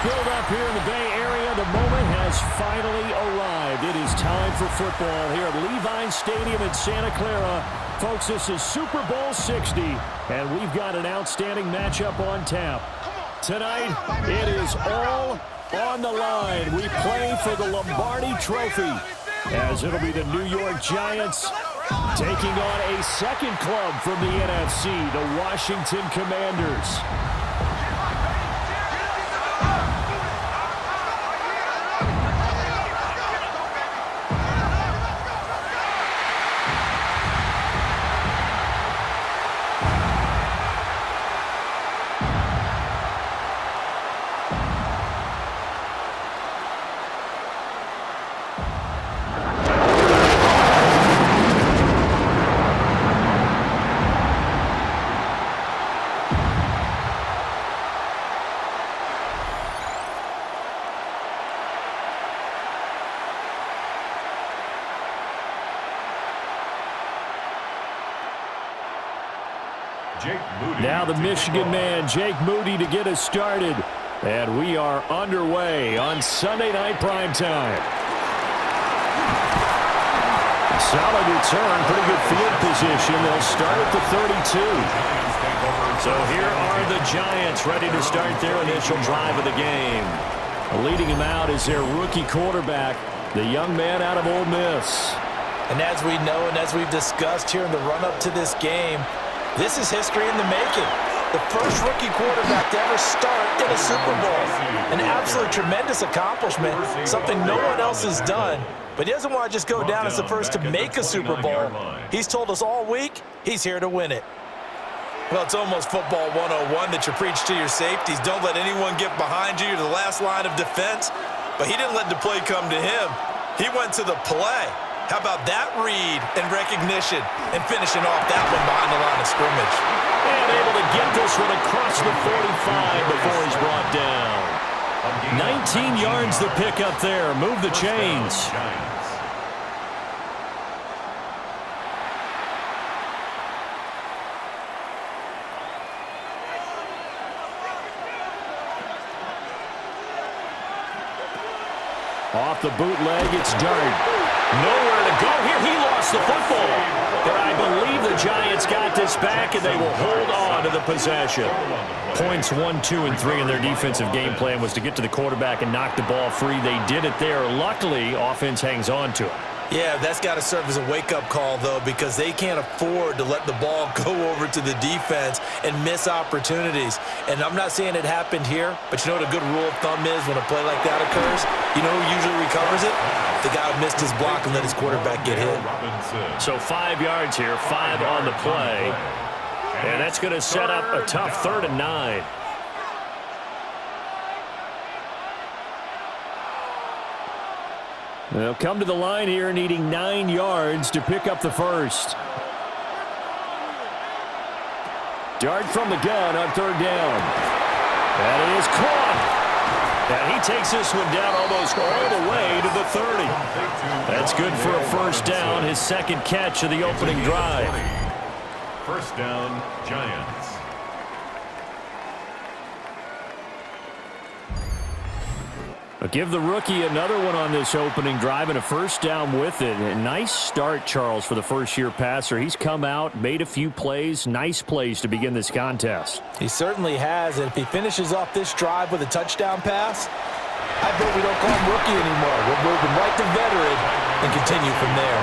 build-up here in the Bay Area. The moment has finally arrived. It is time for football here at Levi Stadium in Santa Clara. Folks, this is Super Bowl 60, and we've got an outstanding matchup on tap. Tonight, it is all on the line. We play for the Lombardi Trophy, as it'll be the New York Giants taking on a second club from the NFC, the Washington Commanders. Now the Michigan man, Jake Moody, to get us started. And we are underway on Sunday Night Primetime. Solid return, pretty good field position. They'll start at the 32. So here are the Giants ready to start their initial drive of the game. Leading him out is their rookie quarterback, the young man out of Ole Miss. And as we know and as we've discussed here in the run-up to this game, this is history in the making. The first rookie quarterback to ever start in a Super Bowl. An absolutely tremendous accomplishment, something no one else has done. But he doesn't want to just go down as the first to make a Super Bowl. He's told us all week he's here to win it. Well, it's almost football 101 that you preach to your safeties. Don't let anyone get behind you. You're the last line of defense. But he didn't let the play come to him. He went to the play. How about that read and recognition and finishing off that one behind the line of scrimmage? And able to get this one across the 45 before he's brought down. 19 yards to pick up there. Move the chains. Off the bootleg, it's Dart. Nowhere to go here. He lost the football. But I believe the Giants got this back, and they will hold on to the possession. Points 1, 2, and 3 in their defensive game plan was to get to the quarterback and knock the ball free. They did it there. Luckily, offense hangs on to it. Yeah, that's got to serve as a wake-up call, though, because they can't afford to let the ball go over to the defense and miss opportunities. And I'm not saying it happened here, but you know what a good rule of thumb is when a play like that occurs? You know who usually recovers it? The guy who missed his block and let his quarterback get hit. So 5 yards here, 5 on the play. And that's going to set up a tough 3rd and 9. They'll come to the line here needing 9 yards to pick up the first. Dart from the gun on 3rd down. That is caught. And he takes this one down almost all the way to the 30. That's good for a first down, his second catch of the opening drive. First down, Giants. I'll give the rookie another one on this opening drive and a first down with it. A nice start, Charles, for the first-year passer. He's come out, made a few plays, nice plays to begin this contest. He certainly has, and if he finishes off this drive with a touchdown pass, I bet we don't call him rookie anymore. We'll move him right to veteran and continue from there.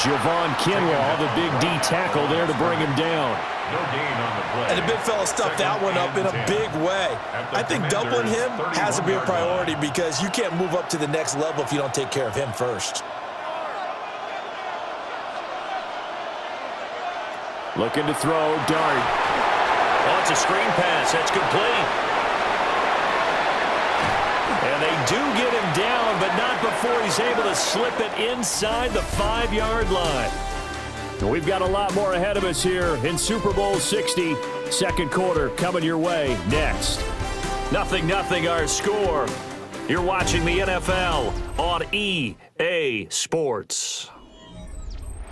Javon Kinlaw, the big D tackle there to bring him down. No gain on the play. And the big fella stuffed that one up in a big way. I think doubling him has to be a priority because you can't move up to the next level if you don't take care of him first. Looking to throw, Dart. Oh, it's a screen pass. That's complete. And they do get him down, but not before he's able to slip it inside the 5-yard line. We've got a lot more ahead of us here in Super Bowl 60. Second quarter coming your way next. 0-0 our score. You're watching the NFL on EA Sports.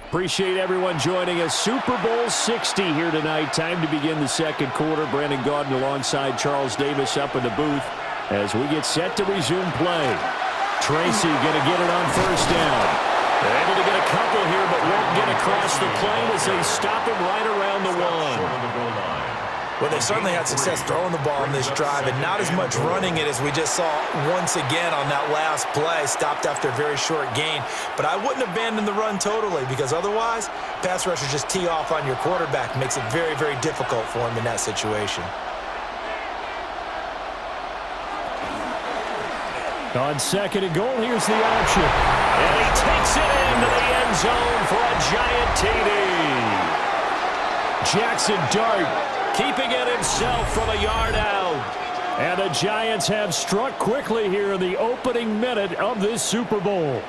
Appreciate everyone joining us. Super Bowl 60 here tonight. Time to begin the second quarter. Brandon Gaudin alongside Charles Davis up in the booth. as we get set to resume play. Tracy going to get it on first down. They're able to get a couple here, but won't get across the plane as they stop him right around the one. Well, they certainly had success throwing the ball in this drive and not as much running it as we just saw once again on that last play. Stopped after a very short gain. But I wouldn't abandon the run totally because otherwise, pass rushers just tee off on your quarterback. Makes it very, very difficult for him in that situation. On second and goal, here's the option. And he takes it into the end zone for a giant TD. Jackson Dart keeping it himself from a yard out. And the Giants have struck quickly here in the opening minute of this Super Bowl.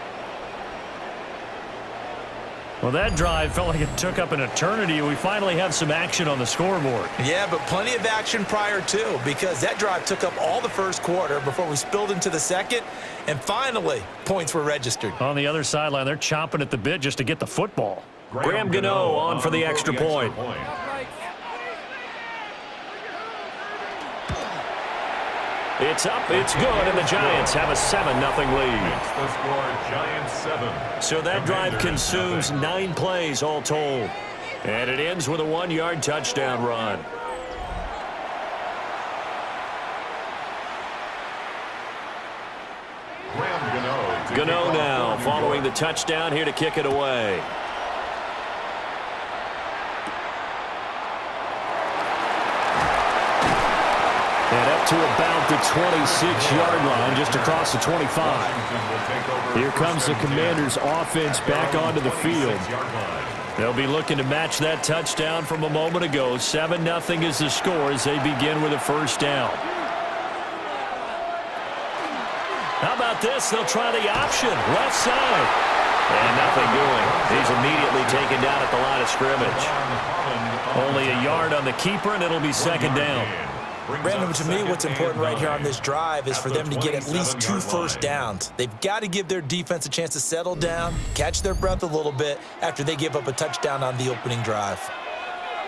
Well, that drive felt like it took up an eternity, and we finally have some action on the scoreboard. Yeah, but plenty of action prior to, because that drive took up all the first quarter before we spilled into the second, and finally, points were registered. On the other sideline, they're chomping at the bit just to get the football. Graham Gano on for the extra point. It's up, it's good, and the Giants have a 7-0 lead. It's the score, Giants 7. So that drive consumes 9 plays all told. And it ends with a 1-yard touchdown run. Gano now following the touchdown here to kick it away. And up to about the 26-yard line, just across the 25. Here comes the Commanders' offense back onto the field. They'll be looking to match that touchdown from a moment ago. 7-0 is the score as they begin with a first down. How about this? They'll try the option, left side. And nothing doing. He's immediately taken down at the line of scrimmage. Only a yard on the keeper, and it'll be second down. Brandon, to me, what's important right here on this drive is for them to get at least 2 first downs. They've got to give their defense a chance to settle down, catch their breath a little bit after they give up a touchdown on the opening drive.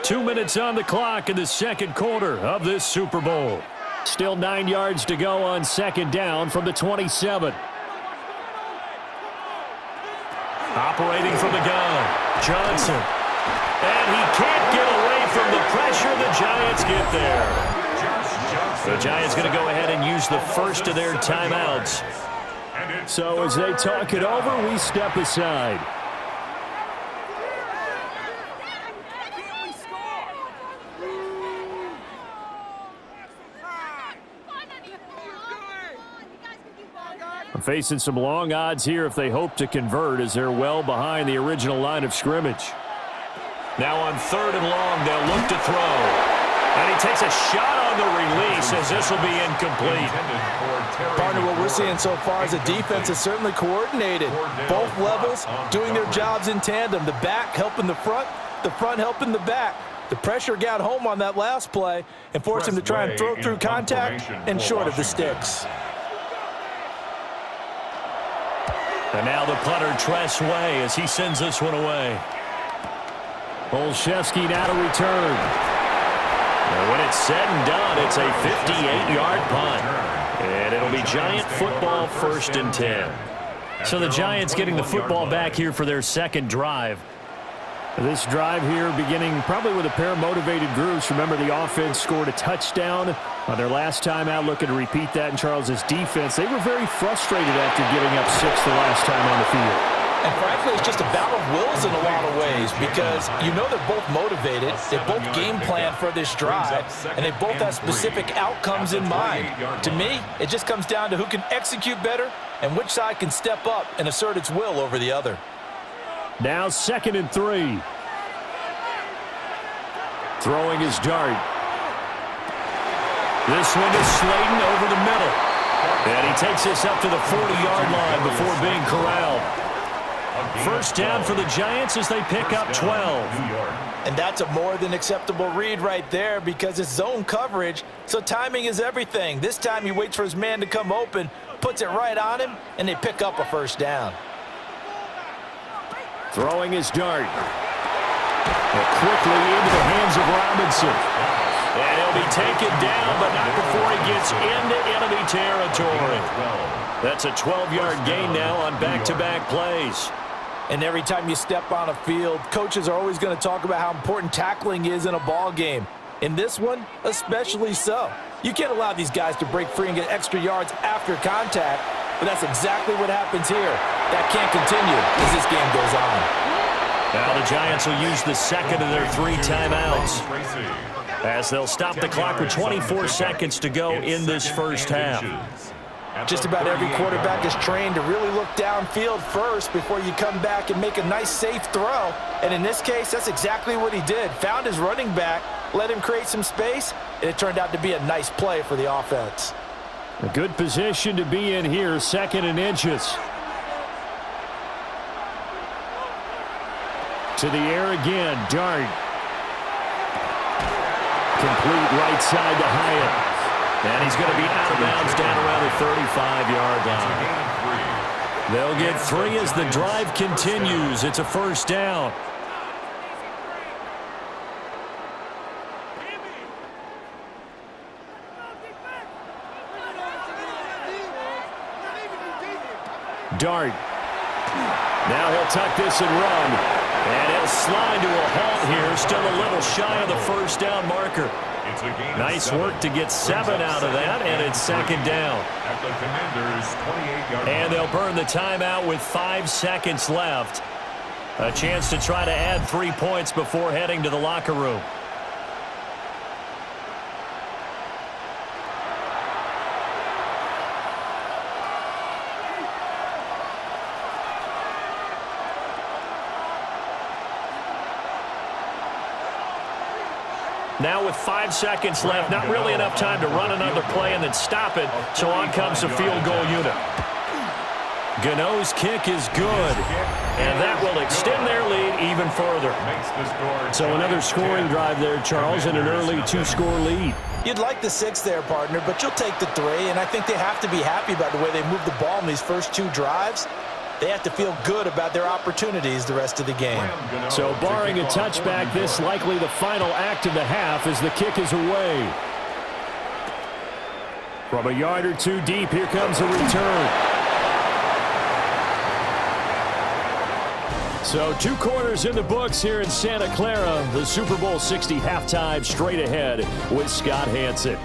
2 minutes on the clock in the second quarter of this Super Bowl. Still 9 yards to go on second down from the 27. Operating from the gun, Johnson. And he can't get away from the pressure. The Giants get there. The Giants going to go ahead and use the first of their timeouts. So as they talk it over, we step aside. Facing some long odds here if they hope to convert, as they're well behind the original line of scrimmage. Now on 3rd and long, they'll look to throw. And he takes a shot on the release as this will be incomplete. Partner, what we're seeing so far is the defense is certainly coordinated. Both levels doing their jobs in tandem. The back helping the front helping the back. The pressure got home on that last play and forced him to try and throw through contact and short of the sticks. And now the punter, Tress Way, as he sends this one away. Olszewski now to return. And when it's said and done, it's a 58-yard punt. And it'll be Giant football, 1st and 10. So the Giants getting the football back here for their second drive. This drive here beginning probably with a pair of motivated groups. Remember, the offense scored a touchdown on their last time out, looking to repeat that in Charles's defense. They were very frustrated after giving up 6 the last time on the field. And frankly, it's just a battle of wills in a lot of ways because you know they're both motivated, they both game plan for this drive, and they both have specific outcomes in mind. To me, it just comes down to who can execute better and which side can step up and assert its will over the other. Now 2nd and 3. Throwing his dart. This one is Slayton over the middle. And he takes this up to the 40-yard line before being corralled. First down for the Giants as they pick up 12. And that's a more than acceptable read right there because it's zone coverage, so timing is everything. This time he waits for his man to come open, puts it right on him, and they pick up a first down. Throwing his dart. Quickly into the hands of Robinson. And he'll be taken down, but not before he gets into enemy territory. territory. That's a 12-yard gain now on back-to-back plays. And every time you step on a field, coaches are always going to talk about how important tackling is in a ball game. In this one, especially so. You can't allow these guys to break free and get extra yards after contact, but that's exactly what happens here. That can't continue as this game goes on. Now the Giants will use the second of their 3 timeouts, as they'll stop the clock with 24 seconds to go in this first half. Just about every quarterback is trained to really look downfield first before you come back and make a nice, safe throw. And in this case, that's exactly what he did. Found his running back, let him create some space, and it turned out to be a nice play for the offense. A good position to be in here, 2nd and inches. To the air again, Dart. Complete right side to Hyatt. And he's going to be out of bounds down around the 35-yard line. They'll get 3 as the drive continues. It's a first down. Dart. Now he'll tuck this and run. And he'll slide to a halt here. Still a little shy of the first down marker. Nice work to get 7 out of that, and it's 2nd down. And they'll burn the timeout with 5 seconds left. A chance to try to add 3 points before heading to the locker room. Now with 5 seconds left, not really enough time to run another play and then stop it, so on comes the field goal unit. Gano's kick is good, and that will extend their lead even further. So another scoring drive there, Charles, and an early 2-score lead. You'd like the 6 there, partner, but you'll take the 3, and I think they have to be happy about the way they moved the ball in these first 2 drives. They have to feel good about their opportunities the rest of the game. So barring a touchback, this likely the final act of the half as the kick is away. From a yard or 2 deep, here comes a return. So 2 quarters in the books here in Santa Clara. The Super Bowl 60 halftime straight ahead with Scott Hanson.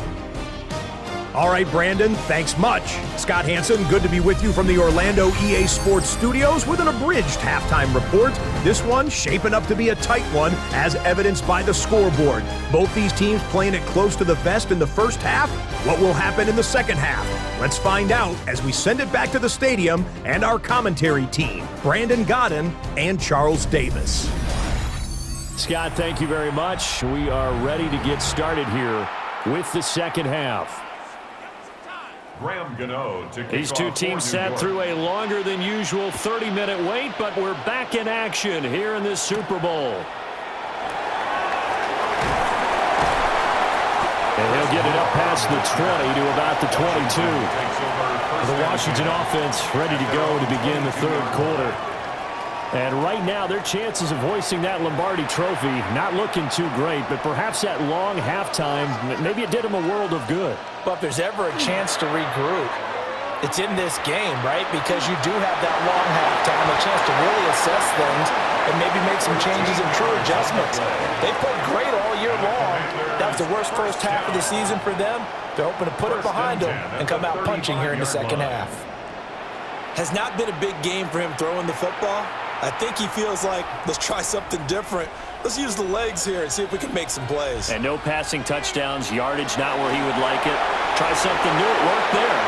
All right, Brandon, thanks much. Scott Hanson, good to be with you from the Orlando EA Sports Studios with an abridged halftime report. This one shaping up to be a tight one, as evidenced by the scoreboard. Both these teams playing it close to the vest in the first half. What will happen in the second half? Let's find out as we send it back to the stadium and our commentary team, Brandon Godden and Charles Davis. Scott, thank you very much. We are ready to get started here with the second half. These 2 teams sat through a longer than usual 30-minute wait, but we're back in action here in this Super Bowl. And he'll get it up past the 20 to about the 22. The Washington offense ready to go to begin the 3rd quarter. And right now, their chances of hoisting that Lombardi trophy not looking too great, but perhaps that long halftime, maybe it did them a world of good. But if there's ever a chance to regroup, it's in this game, right? Because you do have that long halftime, a chance to really assess things and maybe make some changes and true adjustments. They played great all year long. That was the worst first half of the season for them. They're hoping to put it behind them and come out punching here in the second half. Has not been a big game for him throwing the football. I think he feels like, let's try something different. Let's use the legs here and see if we can make some plays. And no passing touchdowns, yardage not where he would like it. Try something new, it worked there.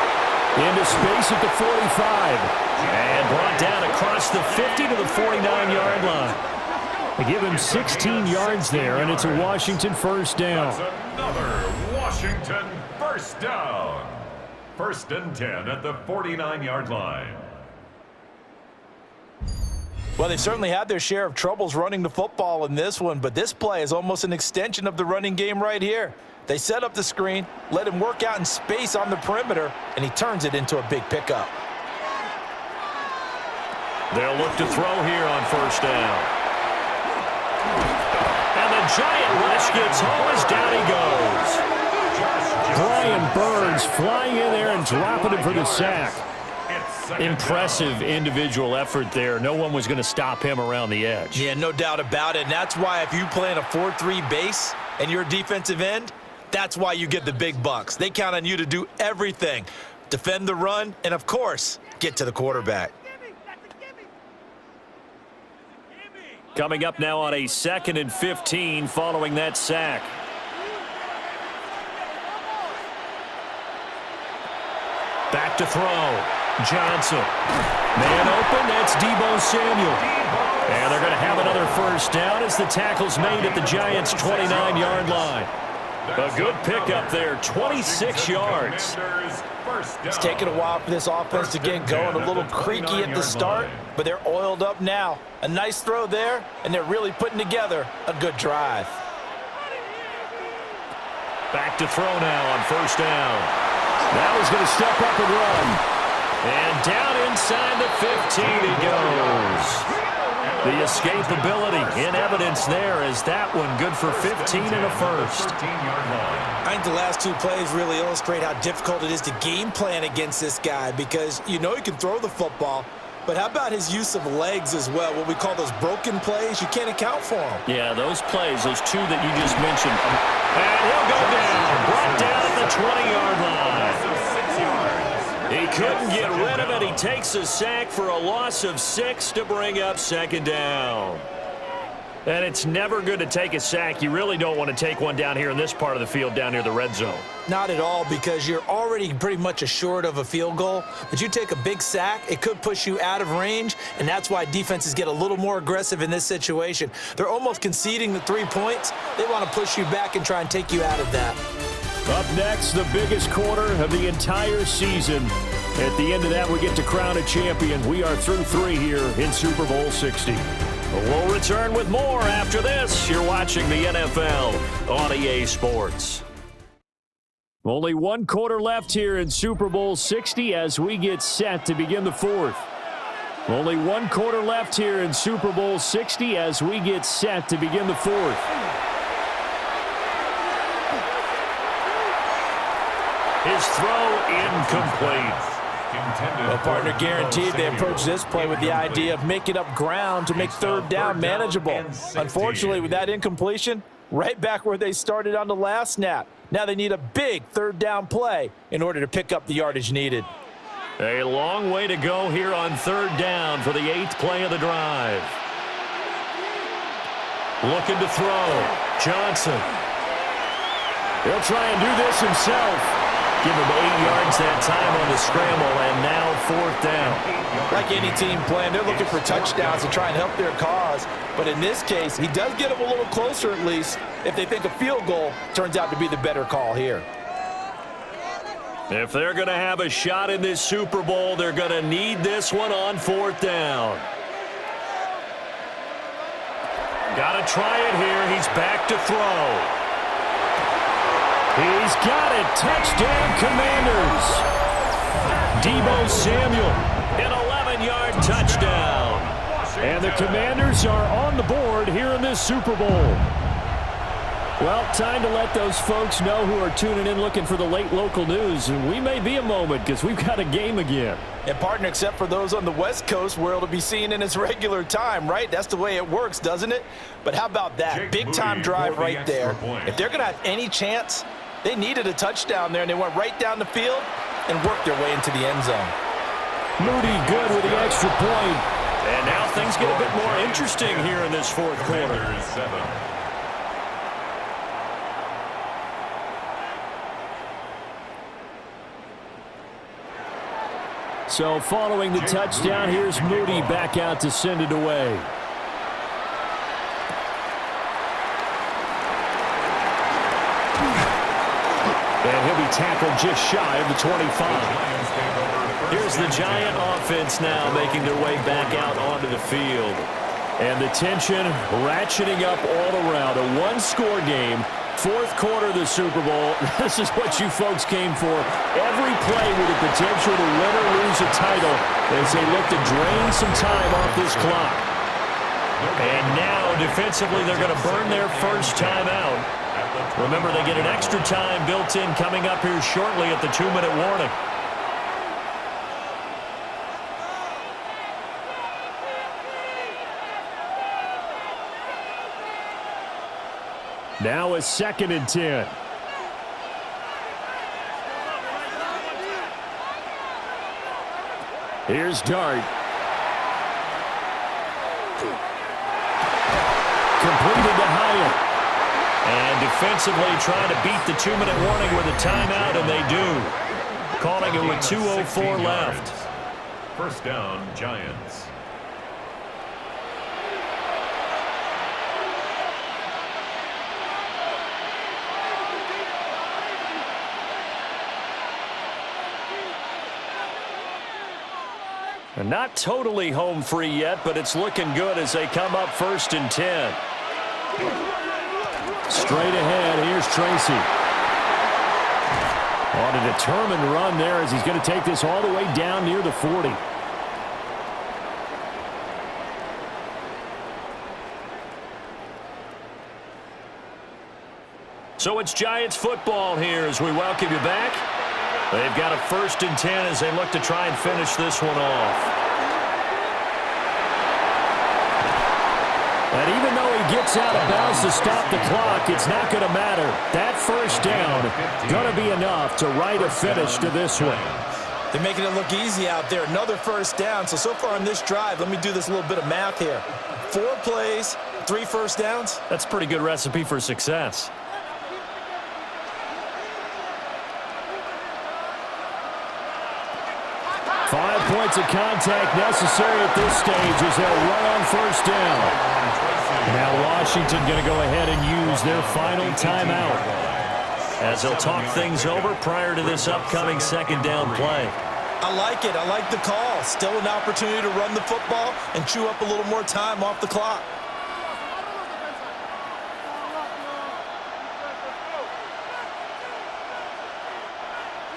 Into space at the 45. And brought down across the 50 to the 49-yard line. They give him 16 yards there, and it's a Washington first down. That's another Washington first down. 1st and 10 at the 49-yard line. Well, they've certainly had their share of troubles running the football in this one, but this play is almost an extension of the running game right here. They set up the screen, let him work out in space on the perimeter, and he turns it into a big pickup. They'll look to throw here on first down. And the giant rush gets home as down he goes. Brian Burns flying in there and dropping him for the sack. Impressive individual effort there. No one was going to stop him around the edge. Yeah, no doubt about it. And that's why if you play in a 4-3 base and you're a defensive end, that's why you get the big bucks. They count on you to do everything. Defend the run and, of course, get to the quarterback. Coming up now on a 2nd and 15 following that sack. Back to throw. Johnson. Man open, that's Deebo Samuel. And they're going to have another first down as the tackle's made at the Giants' 29-yard line. A good pickup there, 26 yards. It's taken a while for this offense to get going. A little creaky at the start, but they're oiled up now. A nice throw there, and they're really putting together a good drive. Back to throw now on first down. Now he's going to step up and run. And down inside the 15 he goes. The escapability in evidence there as that one good for 15 and a first. I think the last two plays really illustrate how difficult it is to game plan against this guy because you know he can throw the football, but how about his use of legs as well, what we call those broken plays? You can't account for them. Yeah, those plays, those two that you just mentioned. And he'll go down, brought down at the 20-yard line. He couldn't get rid of it. He takes a sack for a loss of 6 to bring up 2nd down. And it's never good to take a sack. You really don't want to take one down here in this part of the field down near the red zone. Not at all, because you're already pretty much assured of a field goal. But you take a big sack, it could push you out of range, and that's why defenses get a little more aggressive in this situation. They're almost conceding the 3 points. They want to push you back and try and take you out of that. Up next, the biggest quarter of the entire season. At the end of that, we get to crown a champion. We are through 3 here in Super Bowl 60. We'll return with more after this. You're watching the NFL on EA Sports. Only 1 quarter left here in Super Bowl 60 as we get set to begin the 4th. Only 1 quarter left here in Super Bowl 60 as we get set to begin the 4th. His throw incomplete. Well, partner, guaranteed they approach this play with the idea of making up ground to make 3rd down manageable. Unfortunately, with that incompletion, right back where they started on the last snap. Now they need a big 3rd down play in order to pick up the yardage needed. A long way to go here on 3rd down for the 8th play of the drive. Looking to throw. Johnson. He'll try and do this himself. Give him 8 yards that time on the scramble, and now 4th down. Like any team playing, they're looking for touchdowns to try and help their cause. But in this case, he does get them a little closer at least if they think a field goal turns out to be the better call here. If they're going to have a shot in this Super Bowl, they're going to need this one on 4th down. Got to try it here. He's back to throw. He's got it. Touchdown, Commanders. Deebo Samuel, an 11-yard touchdown. And the Commanders are on the board here in this Super Bowl. Well, time to let those folks know who are tuning in looking for the late local news. And we may be a moment because we've got a game again. And, partner, except for those on the West Coast where it'll be seen in its regular time, right? That's the way it works, doesn't it? But how about that? Big-time drive right there. If they're going to have any chance, they needed a touchdown there, and they went right down the field and worked their way into the end zone. Moody good with the extra point. And now things get a bit more interesting here in this 4th quarter. So following the touchdown, here's Moody back out to send it away. And he'll be tackled just shy of the 25. Here's the Giant offense now making their way back out onto the field. And the tension ratcheting up all around. A 1-score game. 4th quarter of the Super Bowl. This is what you folks came for. Every play with the potential to win or lose a title as they look to drain some time off this clock. And now, defensively, they're going to burn their first timeout. Remember, they get an extra time built in coming up here shortly at the 2-minute warning. Now a 2nd and 10. Here's Dart. Completed to Hyatt. And defensively trying to beat the 2-minute warning with a timeout, and they do. Calling it with 2:04 left. First down, Giants. And not totally home free yet, but it's looking good as they come up 1st and 10. Straight ahead, here's Tracy. On a determined run there as he's going to take this all the way down near the 40. So it's Giants football here as we welcome you back. They've got a 1st and 10 as they look to try and finish this one off. And even though he gets out of bounds to stop the clock, it's not going to matter. That first down going to be enough to write a finish to this one. They're making it look easy out there. Another first down. So far on this drive, let me do this little bit of math here. 4 plays, 3 first downs. That's a pretty good recipe for success. 5 points of contact necessary at this stage as they'll run on 1st down. Now Washington going to go ahead and use their final timeout as they'll talk things over prior to this upcoming 2nd down play. I like it. I like the call. Still an opportunity to run the football and chew up a little more time off the clock.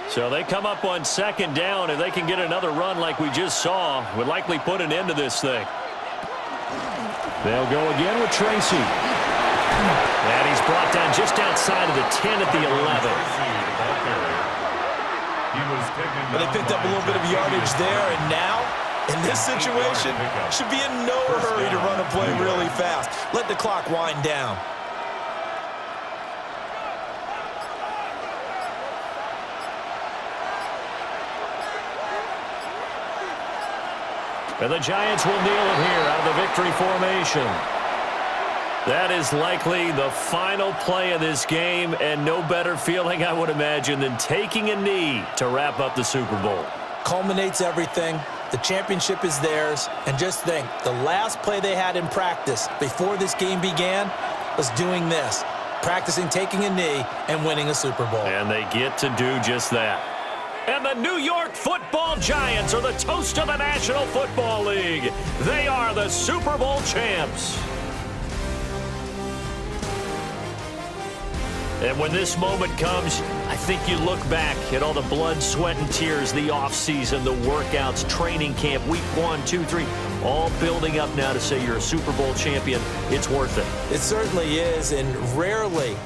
So they come up on 2nd down, and they can get another run like we just saw. Would likely put an end to this thing. They'll go again with Tracy. And he's brought down just outside of the 10 at the 11. But they picked up a little bit of yardage there, and now, in this situation, should be in no hurry to run a play really fast. Let the clock wind down. And the Giants will kneel it here out of the victory formation. That is likely the final play of this game, and no better feeling, I would imagine, than taking a knee to wrap up the Super Bowl. Culminates everything. The championship is theirs. And just think, the last play they had in practice before this game began was doing this, practicing taking a knee and winning a Super Bowl. And they get to do just that. And the New York Football Giants are the toast of the National Football League. They are the Super Bowl champs. And when this moment comes, I think you look back at all the blood, sweat, and tears, the offseason, the workouts, training camp, week 1, 2, 3, all building up now to say you're a Super Bowl champion. It's worth it. It certainly is, and rarely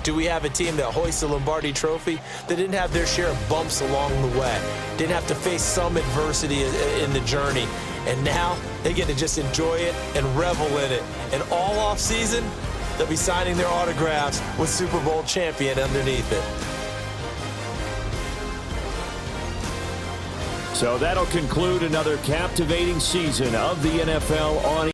do we have a team that hoists the Lombardi Trophy that didn't have their share of bumps along the way, didn't have to face some adversity in the journey, and now they get to just enjoy it and revel in it. And all offseason, they'll be signing their autographs with Super Bowl champion underneath it. So that'll conclude another captivating season of the NFL on